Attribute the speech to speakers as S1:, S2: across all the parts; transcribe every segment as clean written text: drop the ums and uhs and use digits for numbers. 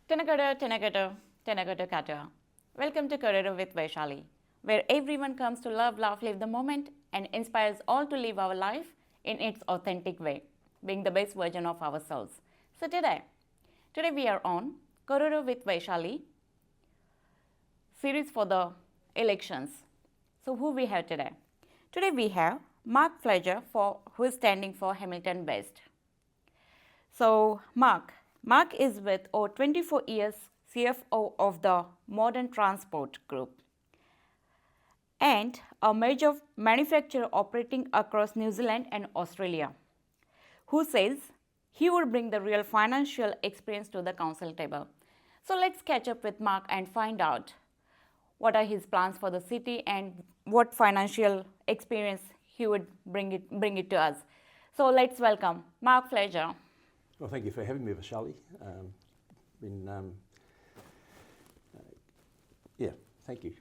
S1: Tenagato kata. Welcome to Kōrero with Vaishali, where everyone comes to love, laugh, live the moment and inspires all to live our life in its authentic way, being the best version of ourselves. So today we are on Kōrero with Vaishali series for the elections. So who we have today? Today we have Mark Flyger who is standing for Hamilton West. So Mark is with over 24 years CFO of the Modern Transport Group and a major manufacturer operating across New Zealand and Australia, who says he would bring the real financial experience to the council table. So let's catch up with Mark and find out what are his plans for the city and what financial experience he would bring it to us. So let's welcome Mark Flyger.
S2: Well, thank you for having me, Vaishali. Thank you.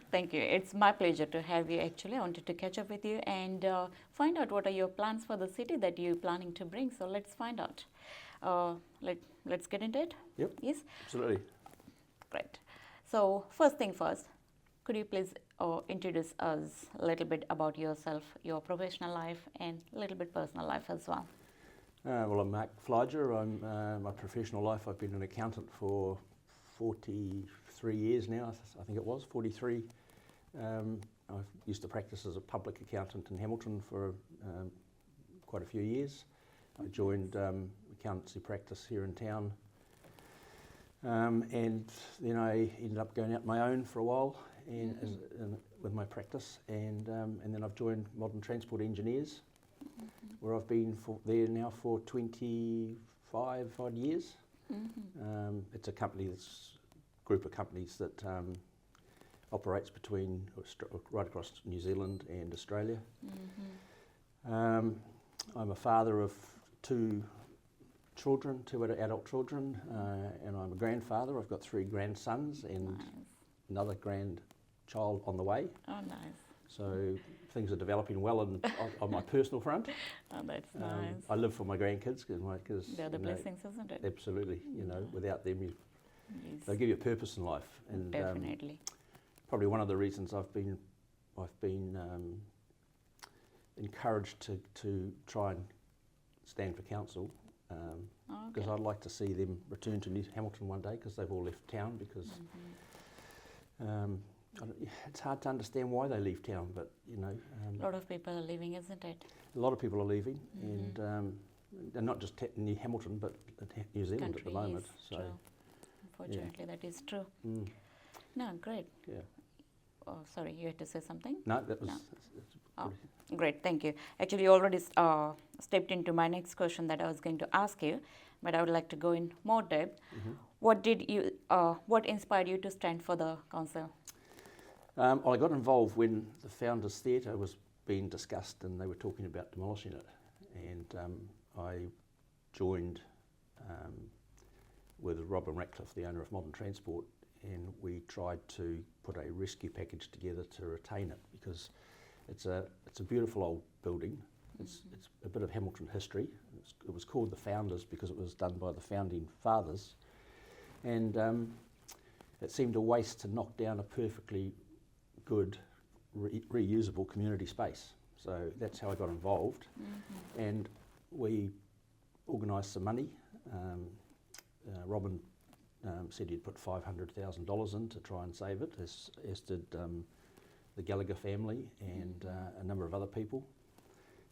S1: Thank you. It's my pleasure to have you. Actually, I wanted to catch up with you and find out what are your plans for the city that you're planning to bring. So let's find out. Let's get into it.
S2: Yep.
S1: Yes.
S2: Absolutely.
S1: Great. So first thing first, could you please introduce us a little bit about yourself, your professional life, and a little bit personal life as well?
S2: Well, I'm Mark Flyger. My professional life, I've been an accountant for 43 years now, I think it was, 43. I used to practice as a public accountant in Hamilton for quite a few years. I joined accountancy practice here in town, and then I ended up going out my own for a while with my practice, and then I've joined Modern Transport Engineers, where I've been there now for 25 odd years. It's a group of companies that operates right across New Zealand and Australia. I'm a father of two adult children, and I'm a grandfather. I've got 3 grandsons and another grandchild on the way.
S1: Oh, nice.
S2: So things are developing well on my personal front.
S1: Oh, that's nice.
S2: I live for my grandkids because
S1: they're the blessings, isn't it?
S2: Absolutely. Without them, they give you a purpose in life. And
S1: definitely.
S2: Probably one of the reasons I've been encouraged to try and stand for council, because I'd like to see them return to Hamilton one day, because they've all left town because. It's hard to understand why they leave town, but
S1: a lot of people are leaving, isn't it?
S2: A lot of people are leaving, and not just near Hamilton, but New Zealand at the moment. So,
S1: true. Unfortunately, that is true. No, great.
S2: Yeah.
S1: Oh, sorry, you had to say something?
S2: No, that was.
S1: No. Great, thank you. Actually, you already stepped into my next question that I was going to ask you, but I would like to go in more depth. What inspired you to stand for the council?
S2: I got involved when the Founders Theatre was being discussed and they were talking about demolishing it, and I joined with Robin Ratcliffe, the owner of Modern Transport, and we tried to put a rescue package together to retain it, because it's a beautiful old building. It's a bit of Hamilton history. It was called the Founders because it was done by the founding fathers, and it seemed a waste to knock down a perfectly good reusable community space. So that's how I got involved, and we organised some money. Robin said he'd put $500,000 in to try and save it, as did the Gallagher family and a number of other people.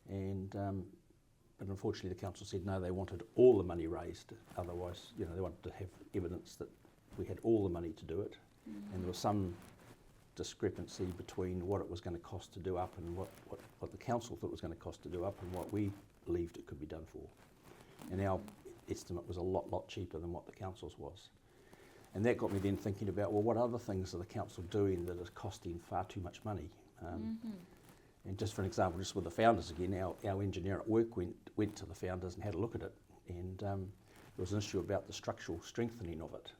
S2: But unfortunately the council said no, they wanted all the money raised. Otherwise, they wanted to have evidence that we had all the money to do it, and there was some discrepancy between what it was going to cost to do up and what the council thought it was going to cost to do up and what we believed it could be done for. And our estimate was a lot cheaper than what the council's was. And that got me then thinking about, well, what other things are the council doing that are costing far too much money? And just for an example, just with the Founders again, our engineer at work went to the Founders and had a look at it, and there was an issue about the structural strengthening of it.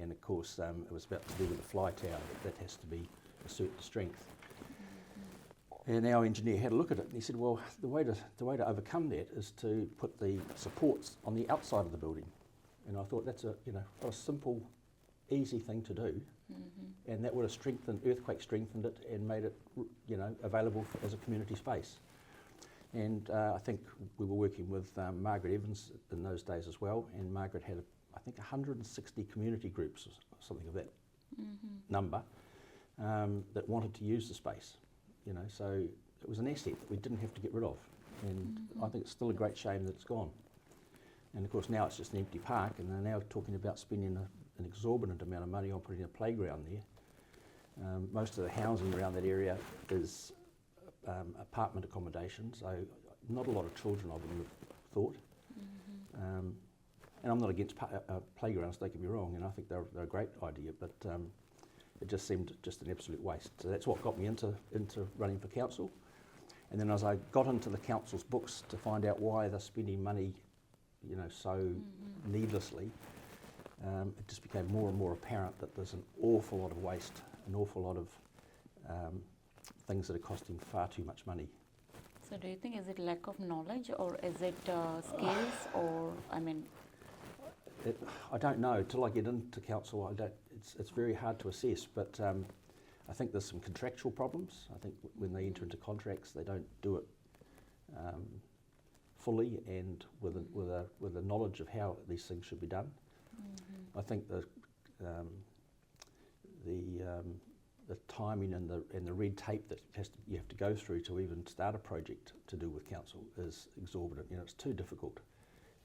S2: And of course, it was about to do with the fly tower, that has to be a certain strength. And our engineer had a look at it, and he said, well, the way to overcome that is to put the supports on the outside of the building. And I thought that's a simple, easy thing to do, and that would have strengthened it and made it available as a community space. And I think we were working with Margaret Evans in those days as well, and Margaret had I think 160 community groups or something of that number that wanted to use the space. So it was an asset that we didn't have to get rid of, and I think it's still a great shame that it's gone. And of course now it's just an empty park, and they're now talking about spending an exorbitant amount of money on putting a playground there. Most of the housing around that area is apartment accommodation, so not a lot of children, I wouldn't have thought. And I'm not against playgrounds, don't get me wrong, and I think they're a great idea, but it just seemed just an absolute waste. So that's what got me into running for council. And then as I got into the council's books to find out why they're spending money, so needlessly, it just became more and more apparent that there's an awful lot of waste, an awful lot of things that are costing far too much money.
S1: So do you think, is it lack of knowledge, or is it skills, or,
S2: I don't know. Till I get into council, it's very hard to assess, but I think there's some contractual problems. I think when they enter into contracts, they don't do it fully and with a knowledge of how these things should be done. I think the timing and the red tape that you have to go through to even start a project to do with council is exorbitant. It's too difficult,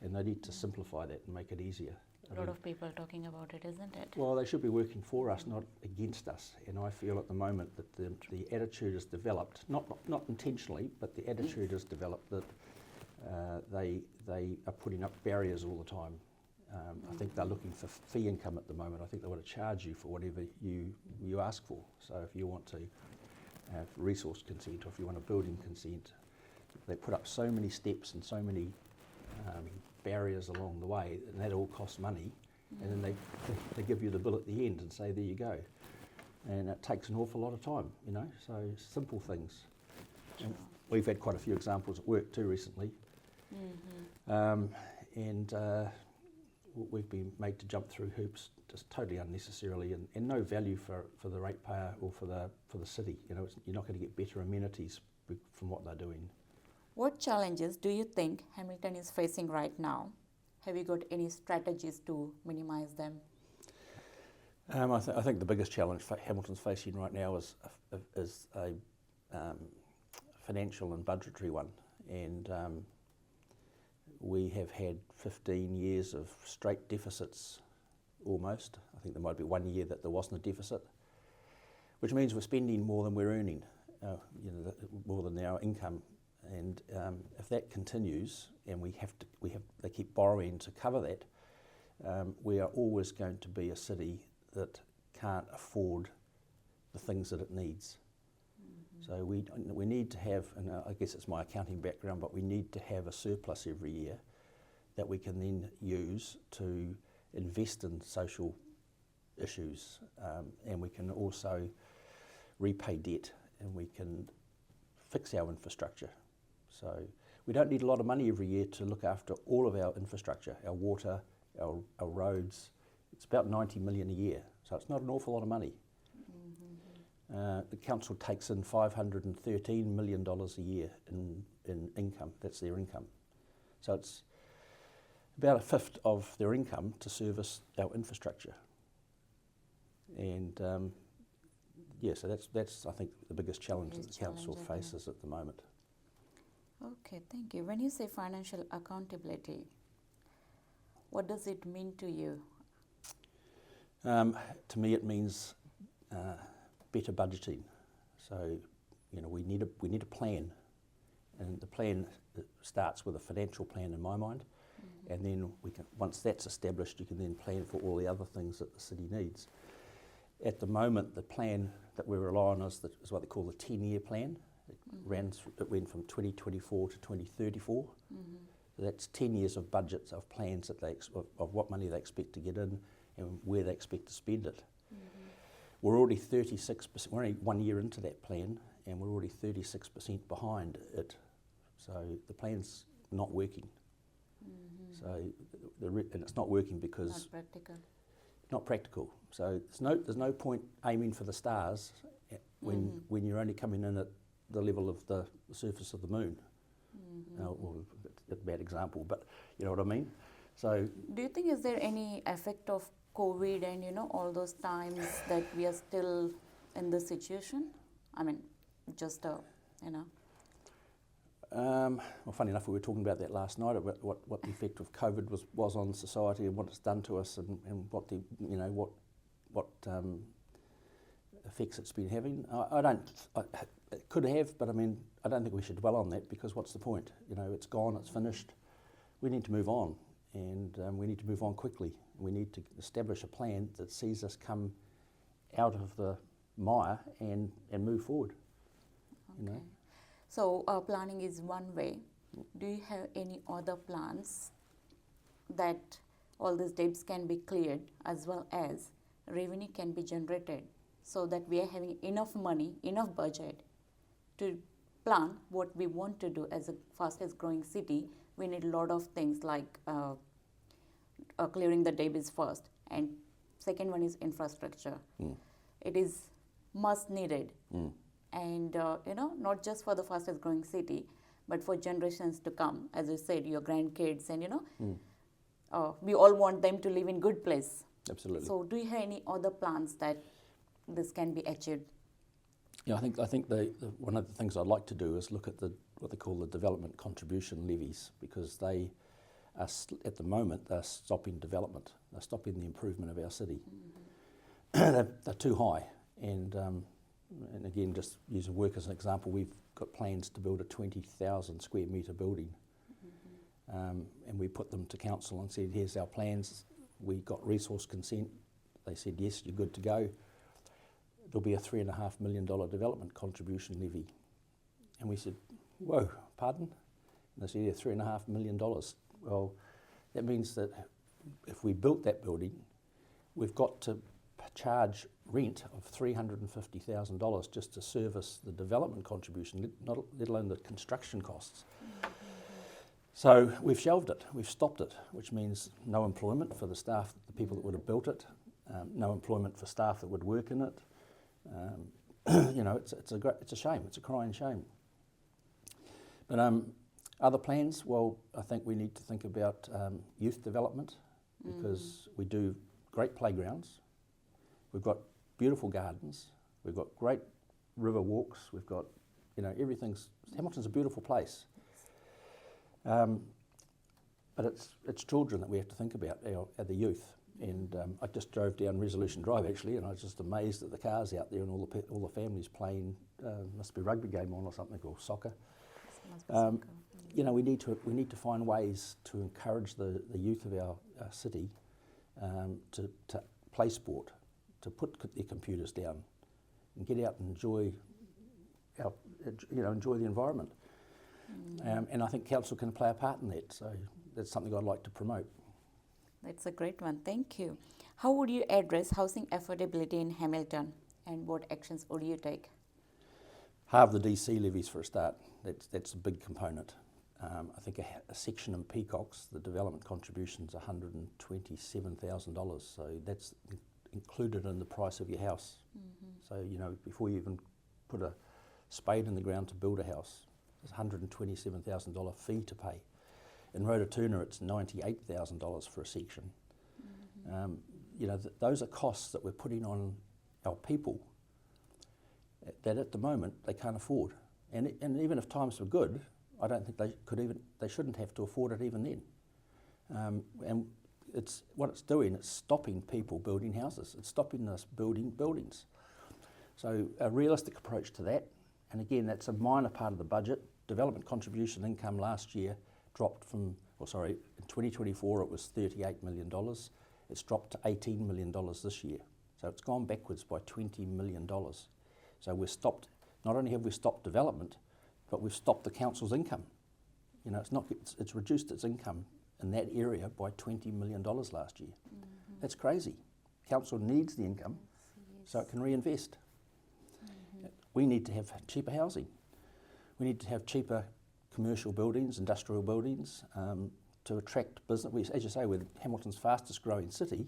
S2: and they need to simplify that and make it easier.
S1: A lot of people are talking about it, isn't it?
S2: Well, they should be working for us, not against us. And I feel at the moment that the attitude is developed, not intentionally, but the attitude is developed that they are putting up barriers all the time. I think they're looking for fee income at the moment. I think they want to charge you for whatever you ask for. So if you want to have resource consent, or if you want a building consent, they put up so many steps and so many barriers along the way, and that all costs money. And then they give you the bill at the end and say, there you go. And it takes an awful lot of time, so simple things. And we've had quite a few examples at work too recently. We've been made to jump through hoops just totally unnecessarily, and no value for the ratepayer or for the city. You're not going to get better amenities from what they're doing.
S1: What challenges do you think Hamilton is facing right now? Have you got any strategies to minimize them?
S2: I think the biggest challenge Hamilton's facing right now is a financial and budgetary one, and we have had 15 years of straight deficits almost. I think there might be 1 year that there wasn't a deficit, which means we're spending more than we're earning, more than our income. And if that continues, and they keep borrowing to cover that, we are always going to be a city that can't afford the things that it needs. So we need to have, and I guess it's my accounting background, but we need to have a surplus every year that we can then use to invest in social issues, and we can also repay debt, and we can fix our infrastructure. So we don't need a lot of money every year to look after all of our infrastructure, our water, our roads. It's about 90 million a year, so it's not an awful lot of money. The council takes in $513 million a year in income. That's their income. So it's about a fifth of their income to service our infrastructure. And so that's I think the biggest challenge that the council faces at the moment.
S1: Okay, thank you. When you say financial accountability, what does it mean to you?
S2: To me, it means better budgeting. So, we need a plan, and the plan starts with a financial plan in my mind, and then once that's established, you can then plan for all the other things that the city needs. At the moment, the plan that we rely on is what they call the 10-year plan. It went from 2024 to 2034. So that's 10 years of budgets, of plans of what money they expect to get in and where they expect to spend it. We're already 36%, we're only 1 year into that plan, and we're already 36% behind it. So the plan's not working. So, and it's not working because
S1: Not practical.
S2: not practical. So there's no point aiming for the stars when you're only coming in at the level of the surface of the moon. Well, that's a bad example, but you know what I mean. So,
S1: do you think is there any effect of COVID and all those times that we are still in this situation? I mean, just
S2: well, funny enough, we were talking about that last night about what the effect of COVID was on society and what it's done to us, and what the what effects it's been having. It could have, but I mean, I don't think we should dwell on that, because what's the point? It's gone, it's finished. We need to move on, and we need to move on quickly. We need to establish a plan that sees us come out of the mire and move forward.
S1: Okay. So planning is one way. Do you have any other plans that all these debts can be cleared, as well as revenue can be generated, so that we are having enough money, enough budget to plan what we want to do as a fastest growing city? We need a lot of things like clearing the debts first, and second one is infrastructure. It is must needed. And not just for the fastest growing city, but for generations to come. As you said, your grandkids, and we all want them to live in good place.
S2: Absolutely.
S1: So do you have any other plans that this can be achieved?
S2: Yeah, I think the one of the things I'd like to do is look at what they call the development contribution levies, because they are at the moment they're stopping development. They're stopping the improvement of our city. They're too high, and again, just using work as an example, we've got plans to build a 20,000 square metre building, and we put them to council and said, here's our plans. We got resource consent. They said, yes, you're good to go. There'll be a $3.5 million development contribution levy. And we said, whoa, pardon? And they said, yeah, $3.5 million. Well, that means that if we built that building, we've got to charge rent of $350,000 just to service the development contribution, let alone the construction costs. So we've shelved it, we've stopped it, which means no employment for the staff, the people that would have built it, no employment for staff that would work in it. It's a shame, it's a crying shame. But other plans, well, I think we need to think about youth development, because we do great playgrounds. We've got beautiful gardens. We've got great river walks. We've got, Hamilton's a beautiful place. But it's children that we have to think about, the youth. And I just drove down Resolution Drive actually, and I was just amazed at the cars out there and all the families playing. Must be a rugby game on or something, or soccer. We need to find ways to encourage the youth of our city to play sport, to put their computers down and get out and enjoy the environment. And I think council can play a part in that, so that's something I'd like to promote.
S1: That's a great one, thank you. How would you address housing affordability in Hamilton, and what actions would you take?
S2: Halve the DC levies for a start. That's a big component. I think a section in Peacocks, the development contribution is $127,000, so that's included in the price of your house. So, before you even put a spade in the ground to build a house, there's a $127,000 fee to pay. In Rototuna, it's $98,000 for a section. Those are costs that we're putting on our people that at the moment they can't afford. And even if times were good, I don't think they shouldn't have to afford it even then. And what it's doing, it's stopping people building houses. It's stopping us building buildings. So a realistic approach to that, and again, that's a minor part of the budget. Development contribution income last year dropped in 2024 it was $38 million. It's dropped to $18 million this year. So it's gone backwards by $20 million. So not only have we stopped development, but we've stopped the council's income. It's reduced its income in that area by $20 million last year. That's crazy. Council needs the income so it can reinvest. We need to have cheaper housing. We need to have cheaper commercial buildings, industrial buildings. to attract business. As you say, we're Hamilton's fastest growing city,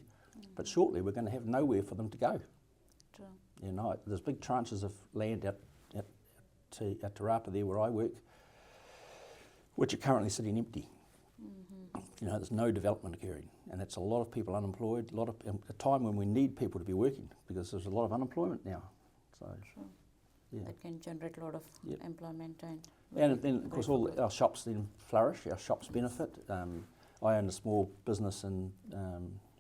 S2: but shortly we're going to have nowhere for them to go.
S1: True.
S2: You know, there's big tranches of land out Te Rapa there where I work, which are currently sitting empty. You know, there's no development occurring, and that's a lot of people unemployed, a time when we need people to be working, because there's a lot of unemployment now. So,
S1: True.
S2: yeah.
S1: That can generate a lot of employment and
S2: then of course all our shops then flourish, our shops benefit. I own a small business in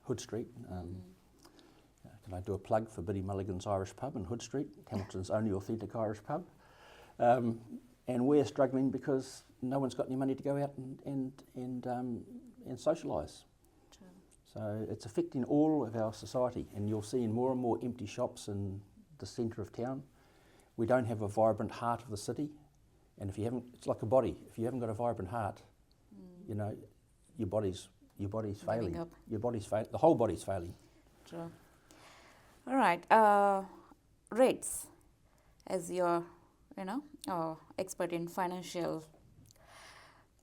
S2: Hood Street. Can I do a plug for Biddy Mulligan's Irish Pub in Hood Street, Hamilton's only authentic Irish pub? And we're struggling because no one's got any money to go out and socialise.
S1: True.
S2: So it's affecting all of our society, and you're seeing more and more empty shops in the centre of town. We don't have a vibrant heart of the city, and if you haven't, it's like a body. If you haven't got a vibrant heart, you know, your body's failing.
S1: Up.
S2: Your body's the whole body's failing.
S1: True. All right. Rates, as you're, expert in financial.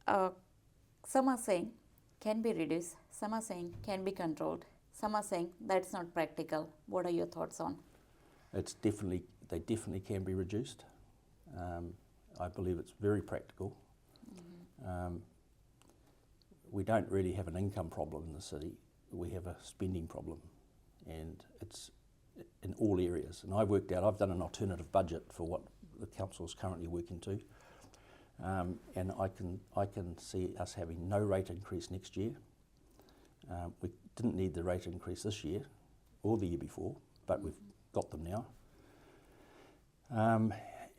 S1: Some are saying can be reduced. Some are saying can be controlled. Some are saying that's not practical. What are your thoughts on?
S2: They definitely can be reduced. I believe it's very practical. We don't really have an income problem in the city. We have a spending problem, and it's in all areas. And I've done an alternative budget for what the council is currently working to, and I can see us having no rate increase next year. We didn't need the rate increase this year or the year before, but we've got them now.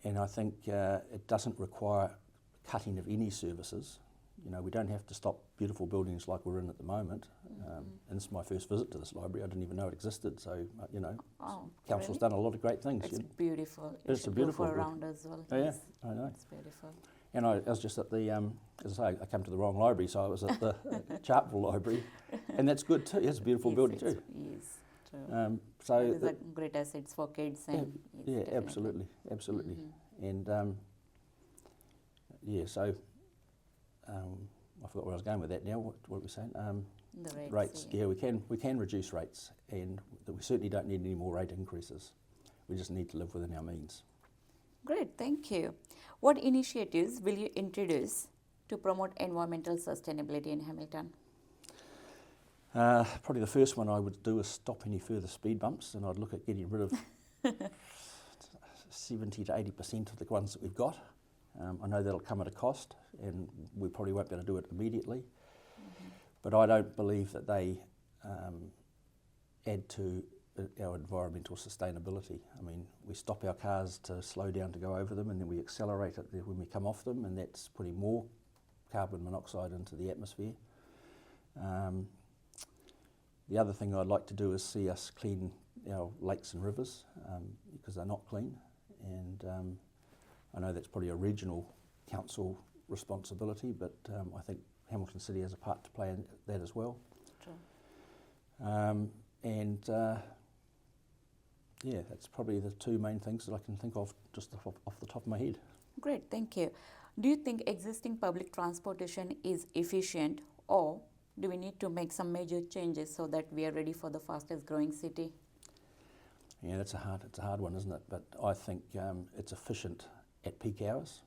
S2: And I think it doesn't require cutting of any services. You know, we don't have to stop beautiful buildings like we're in at the moment. And this is my first visit to this library. I didn't even know it existed. So, council's done a lot of great things.
S1: It's beautiful.
S2: It's a beautiful
S1: go around as well.
S2: Oh, yeah, I know.
S1: It's beautiful.
S2: And I was just at the, as I say, I came to the wrong library, so I was at the Chartwell Library, and that's good too. It's a beautiful building too.
S1: Yes, true.
S2: So
S1: these are great assets for kids. And
S2: yeah, absolutely. And so I forgot where I was going with that now. What were we saying?
S1: The
S2: rates. Yeah, we can reduce rates, and we certainly don't need any more rate increases. We just need to live within our means.
S1: Great, thank you. What initiatives will you introduce to promote environmental sustainability in Hamilton?
S2: Probably the first one I would do is stop any further speed bumps, and I'd look at getting rid of 70 to 80% of the ones that we've got. I know that'll come at a cost, and we probably won't be able to do it immediately. But I don't believe that they add to our environmental sustainability. I mean, we stop our cars to slow down to go over them, and then we accelerate it when we come off them, and that's putting more carbon monoxide into the atmosphere. The other thing I'd like to do is see us clean our lakes and rivers, because they're not clean, and I know that's probably a regional council responsibility, but I think Hamilton City has a part to play in that as well. True. Yeah, that's probably the two main things that I can think of just off the top of my head.
S1: Great, thank you. Do you think existing public transportation is efficient, or do we need to make some major changes so that we are ready for the fastest growing city?
S2: Yeah, it's a hard one, isn't it? But I think it's efficient at peak hours.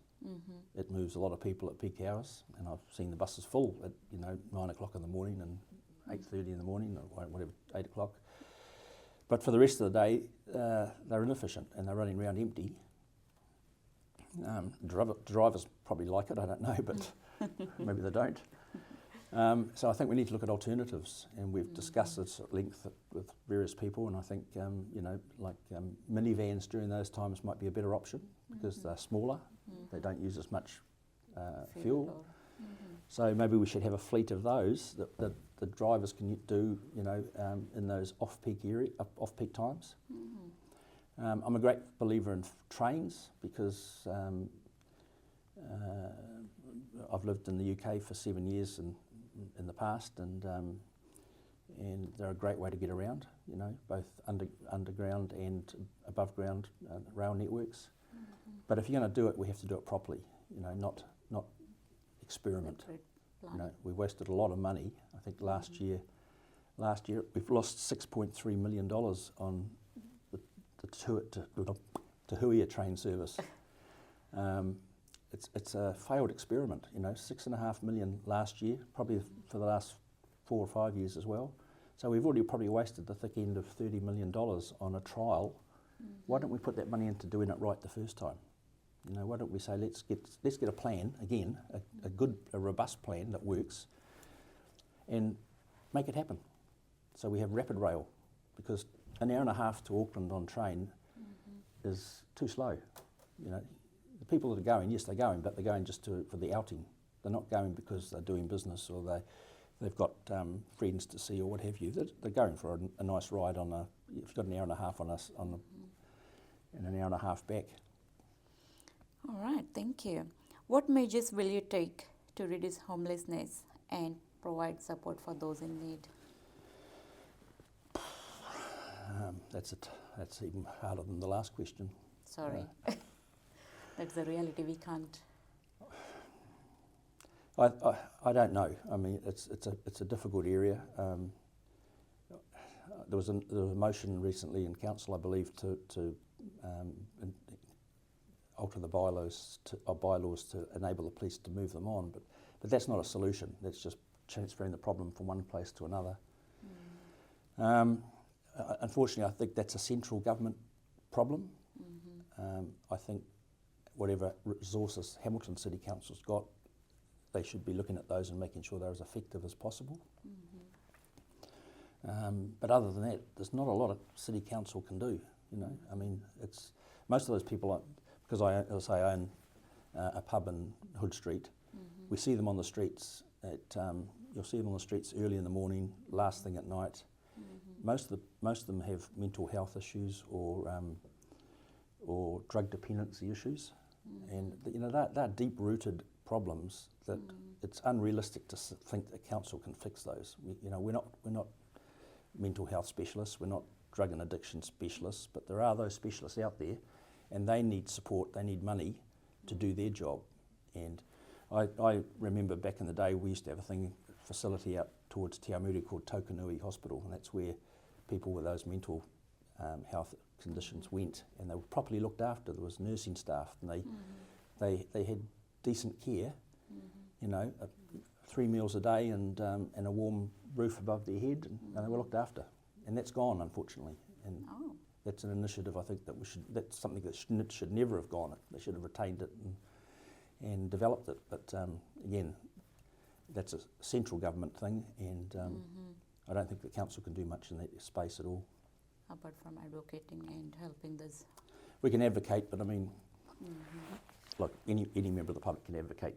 S2: It moves a lot of people at peak hours, and I've seen the buses full at 9 o'clock in the morning and 8:30 in the morning, or whatever, 8 o'clock. But for the rest of the day, they're inefficient and they're running around empty. Drivers probably like it, I don't know, but maybe they don't. So I think we need to look at alternatives, and we've discussed this at length with various people, and I think minivans during those times might be a better option because they're smaller, they don't use as much fuel. So maybe we should have a fleet of those that the drivers can do, in those off-peak times. I'm a great believer in trains because I've lived in the UK for 7 years in the past, and they're a great way to get around, both underground and above ground rail networks. But if you're going to do it, we have to do it properly, not experiment. You know, we wasted a lot of money. I think last year we've lost $6.3 million on the Huia train service. It's a failed experiment, you know, $6.5 million last year, probably for the last 4 or 5 years as well. So we've already probably wasted the thick end of $30 million on a trial. Why don't we put that money into doing it right the first time? You know, why don't we say let's get a plan again, a robust plan that works, and make it happen. So we have rapid rail, because an hour and a half to Auckland on train is too slow. You know, the people that are going, yes, they're going, but they're going just for the outing. They're not going because they're doing business or they've got friends to see or what have you. They're going for a nice ride if you've got an hour and a half and an hour and a half back.
S1: All right, thank you. What measures will you take to reduce homelessness and provide support for those in need?
S2: That's even harder than the last question.
S1: Sorry, that's the reality. We can't.
S2: I don't know. I mean, it's a difficult area. There was a motion recently in council, I believe, to alter the bylaws to enable the police to move them on, but that's not a solution. That's just transferring the problem from one place to another. Unfortunately, I think that's a central government problem. I think whatever resources Hamilton City Council's got, they should be looking at those and making sure they're as effective as possible. But other than that, there's not a lot of City Council can do. You know, I mean, it's most of those people, because I own a pub in Hood Street. We see them on the streets. You'll see them on the streets early in the morning, last thing at night. Most of them have mental health issues or drug dependency issues, and you know they're deep-rooted problems that it's unrealistic to think that council can fix those. We're not mental health specialists, we're not drug and addiction specialists, but there are those specialists out there, and they need support, they need money to do their job. And I remember back in the day we used to have a facility out towards Te Amuri called Tokanui Hospital, and that's where people with those mental health conditions went, and they were properly looked after. There was nursing staff, and they had decent care, you know, 3 meals a day and a warm roof above their head, and they were looked after. And that's gone, unfortunately. And that's an initiative I think that's something that should never have gone. They should have retained it and developed it. But again, that's a central government thing, and I don't think the council can do much in that space at all.
S1: Apart from advocating and helping this.
S2: We can advocate, but I mean, look, any member of the public can advocate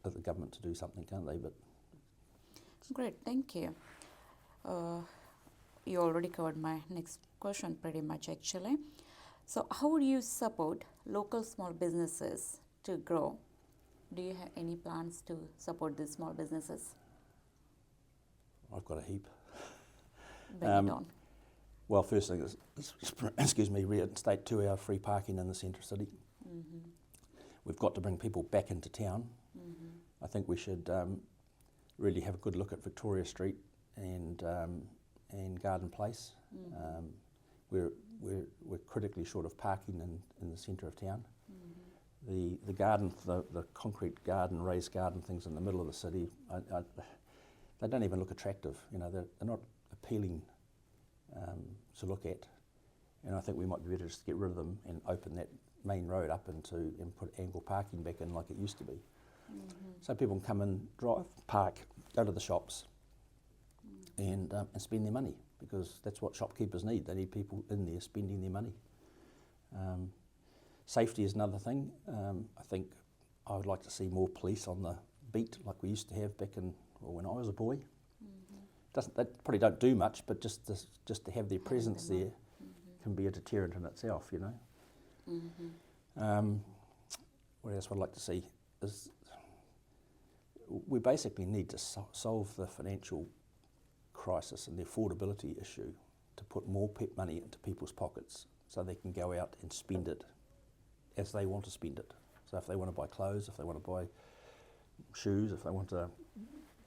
S2: the government to do something, can't they? But
S1: great, thank you. You already covered my next question pretty much actually. So how would you support local small businesses to grow? Do you have any plans to support these small businesses?
S2: I've got a heap.
S1: Bring it on.
S2: Well, first thing is, reinstate 2-hour free parking in the centre of city. We've got to bring people back into town. I think we should really have a good look at Victoria Street and Garden Place. We're critically short of parking in the centre of town. The garden, the concrete garden, raised garden things in the middle of the city, they don't even look attractive. You know, they're not appealing to look at, and I think we might be better just to get rid of them and open that main road up and put angle parking back in like it used to be. So people can come in, drive, park, go to the shops, and spend their money, because that's what shopkeepers need. They need people in there spending their money. Safety is another thing. I think I would like to see more police on the beat like we used to have back when I was a boy. They probably don't do much, but just to have their presence there can be a deterrent in itself, you know. What else would I like to see is we basically need to solve the financial crisis and the affordability issue to put more money into people's pockets so they can go out and spend it as they want to spend it. So if they want to buy clothes, if they want to buy shoes, if they want to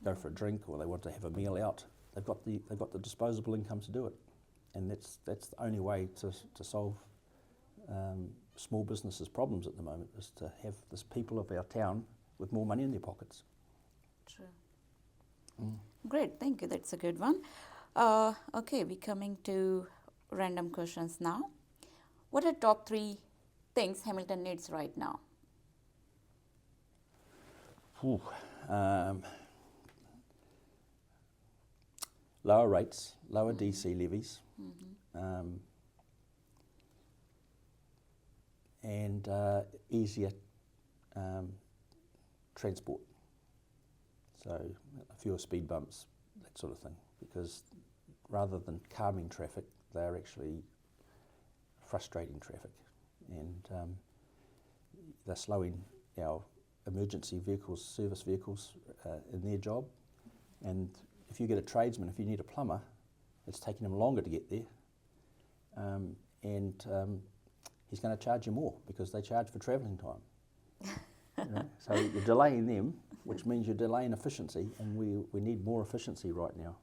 S2: go for a drink or they want to have a meal out, they've got the disposable income to do it, and that's the only way to solve small businesses' problems at the moment, is to have the people of our town with more money in their pockets.
S1: True. Great, thank you. That's a good one. Okay, we're coming to random questions now. What are top 3 things Hamilton needs right now?
S2: Lower rates, lower DC levies, and easier transport. So fewer speed bumps, that sort of thing, because rather than calming traffic, they're actually frustrating traffic, and they're slowing our emergency vehicles, service vehicles in their job. And if you get a tradesman, if you need a plumber, it's taking him longer to get there, and he's going to charge you more because they charge for travelling time. You know? So you're delaying them, which means you're delaying efficiency, and we need more efficiency right now.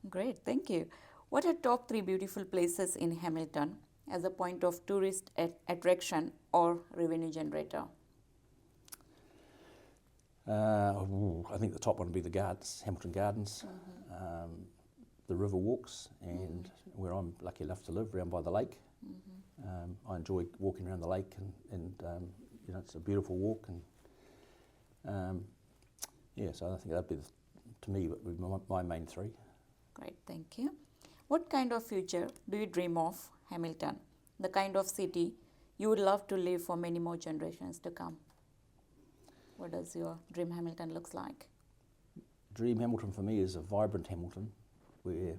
S1: Great, thank you. What are top 3 beautiful places in Hamilton as a point of tourist attraction or revenue generator?
S2: I think the top one would be the gardens, Hamilton Gardens, the river walks, and where I'm lucky enough to live, around by the lake. I enjoy walking around the lake, and you know, it's a beautiful walk, and yeah, so I think that'd be, to me, would be my main 3.
S1: Great, thank you. What kind of future do you dream of Hamilton? The kind of city you would love to live for many more generations to come? What does your dream Hamilton looks like?
S2: Dream Hamilton for me is a vibrant Hamilton where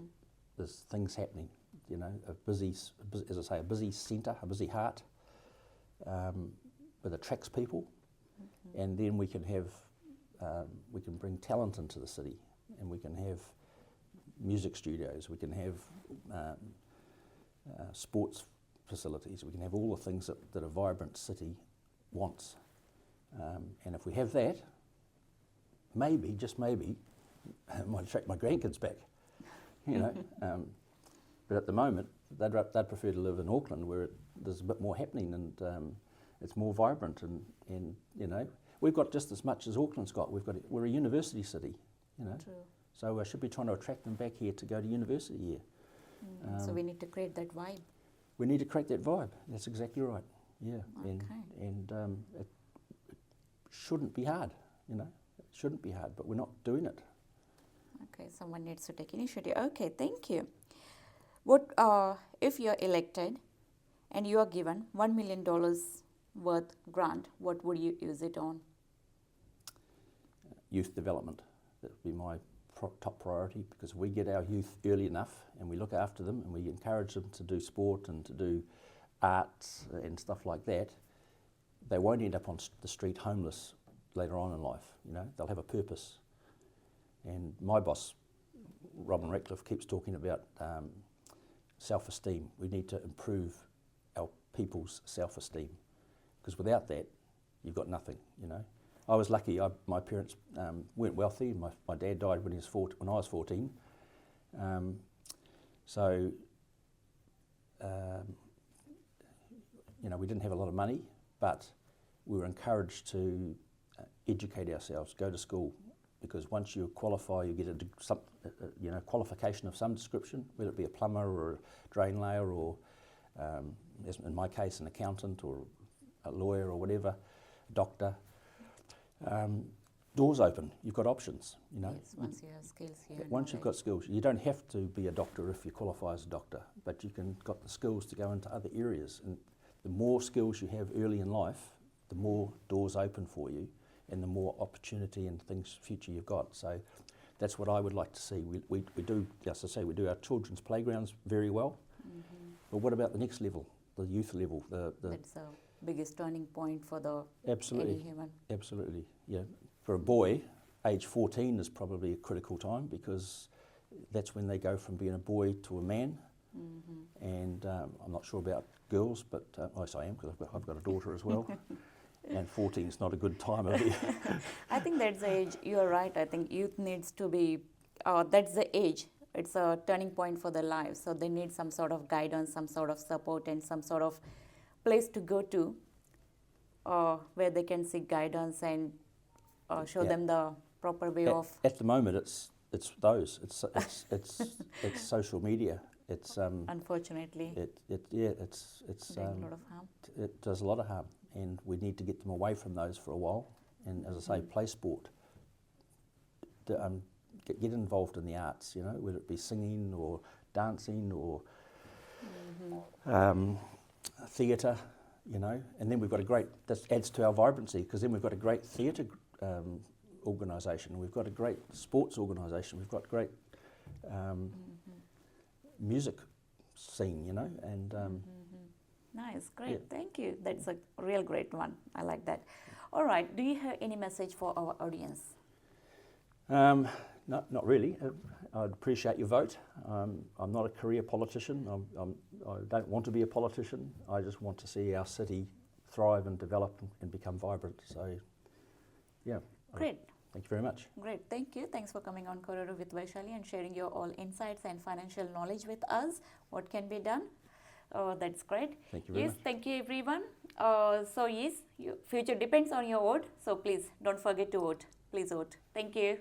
S2: there's things happening, you know, as I say, a busy centre, a busy heart that attracts people, and then we can have, we can bring talent into the city, and we can have music studios, we can have sports facilities, we can have all the things that a vibrant city wants. And if we have that, maybe, just maybe, it might attract my grandkids back, you know. But at the moment, they'd prefer to live in Auckland, where there's a bit more happening, and it's more vibrant, and you know, we've got just as much as Auckland's got. We're a university city, you know. True. So I should be trying to attract them back here to go to university here.
S1: So we need to create that vibe.
S2: We need to create that vibe. That's exactly right. Yeah,
S1: okay.
S2: and it shouldn't be hard, you know. It shouldn't be hard, but we're not doing it.
S1: Okay, someone needs to take initiative. Okay, thank you. What if you're elected and you are given $1 million worth grant? What would you use it on?
S2: Youth development. That would be my top priority, because if we get our youth early enough and we look after them and we encourage them to do sport and to do arts and stuff like that, they won't end up on the street homeless later on in life. You know, they'll have a purpose. And my boss, Robin Ratcliffe, keeps talking about self-esteem. We need to improve our people's self-esteem, because without that, you've got nothing. You know, I was lucky. My parents weren't wealthy. My dad died when I was 14. So you know, we didn't have a lot of money, but we were encouraged to educate ourselves, go to school, because once you qualify, you get a qualification of some description, whether it be a plumber or a drain layer, or as in my case, an accountant or a lawyer or whatever, a doctor. Doors open. You've got options. You know.
S1: Yes, once you have skills here.
S2: Once you've got skills, you don't have to be a doctor if you qualify as a doctor, but you can got the skills to go into other areas. And the more skills you have early in life, the more doors open for you, and the more opportunity and things future you've got. So that's what I would like to see. We do, as I say, we do our children's playgrounds very well. But what about the next level, the youth level?
S1: That's the biggest turning point for any human. Absolutely,
S2: yeah. For a boy, age 14 is probably a critical time, because that's when they go from being a boy to a man. And I'm not sure about girls, but yes, I am, because I've got a daughter as well. and 14 is not a good time of year.
S1: I think that's the age. You're right. I think youth needs to be. That's the age. It's a turning point for their lives. So they need some sort of guidance, some sort of support, and some sort of place to go to, where they can seek guidance and show
S2: Yeah.
S1: them the proper way of.
S2: At the moment, it's those. It's social media. It's
S1: Unfortunately,
S2: it's
S1: doing a lot of harm.
S2: it does a lot of harm, and we need to get them away from those for a while. And as I say, play sport. Get involved in the arts. You know, whether it be singing or dancing or theatre. You know, and then we've got a great. That adds to our vibrancy, because then we've got a great theatre organisation. We've got a great sports organisation. We've got great music scene. You know, and.
S1: Nice, great,
S2: Yeah.
S1: thank you. That's a real great one. I like that. All right, do you have any message for our audience?
S2: Not really. I'd appreciate your vote. I'm not a career politician. I don't want to be a politician. I just want to see our city thrive and develop and become vibrant. So, yeah.
S1: Great.
S2: Thank you very much.
S1: Great, thank you. Thanks for coming on Kōrero with Vaishali and sharing your all insights and financial knowledge with us. What can be done? Oh, that's great.
S2: Thank you very
S1: Yes,
S2: much.
S1: thank you everyone. So yes, your future depends on your vote. So please don't forget to vote. Please vote. Thank you.